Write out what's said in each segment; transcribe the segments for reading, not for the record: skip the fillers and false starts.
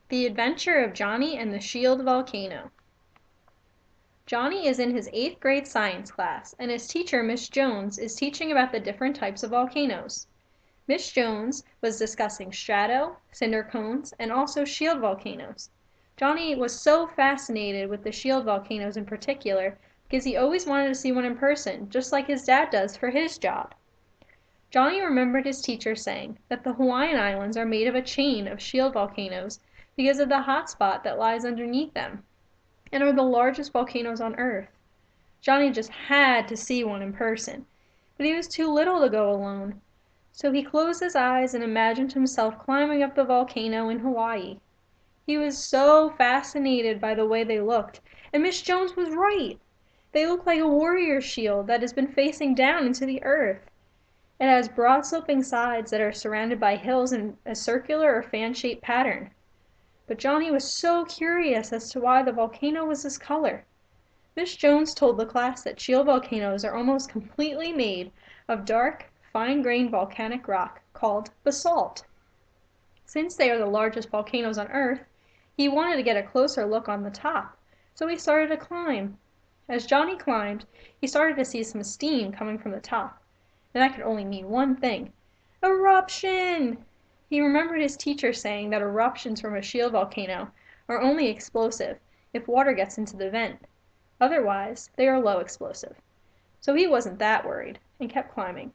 The Adventure of Johnny and the Shield Volcano. Johnny is in his 8th grade science class, and his teacher, Miss Jones, is teaching about the different types of volcanoes. Miss Jones was discussing strato, cinder cones, and also shield volcanoes. Johnny was so fascinated with the shield volcanoes in particular because he always wanted to see one in person, just like his dad does for his job. Johnny remembered his teacher saying that the Hawaiian Islands are made of a chain of shield volcanoes because of the hot spot that lies underneath them, and are the largest volcanoes on Earth. Johnny just had to see one in person, but he was too little to go alone. So he closed his eyes and imagined himself climbing up the volcano in Hawaii. He was so fascinated by the way they looked, and Miss Jones was right. They look like a warrior shield that has been facing down into the earth. It has broad sloping sides that are surrounded by hills in a circular or fan-shaped pattern. But Johnny was so curious as to why the volcano was this color. Miss Jones told the class that shield volcanoes are almost completely made of dark, fine-grained volcanic rock called basalt. Since they are the largest volcanoes on Earth, he wanted to get a closer look on the top, so he started to climb. As Johnny climbed, he started to see some steam coming from the top, and that could only mean one thing: eruption! He remembered his teacher saying that eruptions from a shield volcano are only explosive if water gets into the vent. Otherwise, they are low explosive. So he wasn't that worried, and kept climbing.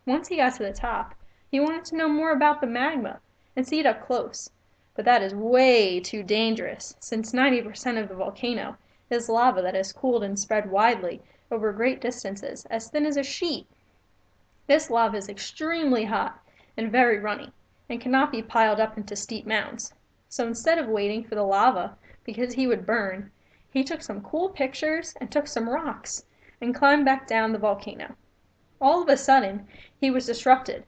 Once he got to the top, he wanted to know more about the magma and see it up close. But that is way too dangerous, since 90% of the volcano is lava that has cooled and spread widely over great distances, as thin as a sheet. This lava is extremely hot and very runny, and cannot be piled up into steep mounds. So instead of waiting for the lava, because he would burn, he took some cool pictures and took some rocks, and climbed back down the volcano. All of a sudden, he was disrupted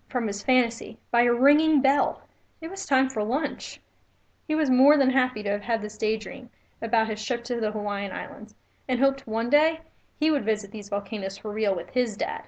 from his fantasy by a ringing bell. It was time for lunch. He was more than happy to have had this daydream about his trip to the Hawaiian Islands, and hoped one day he would visit these volcanoes for real with his dad.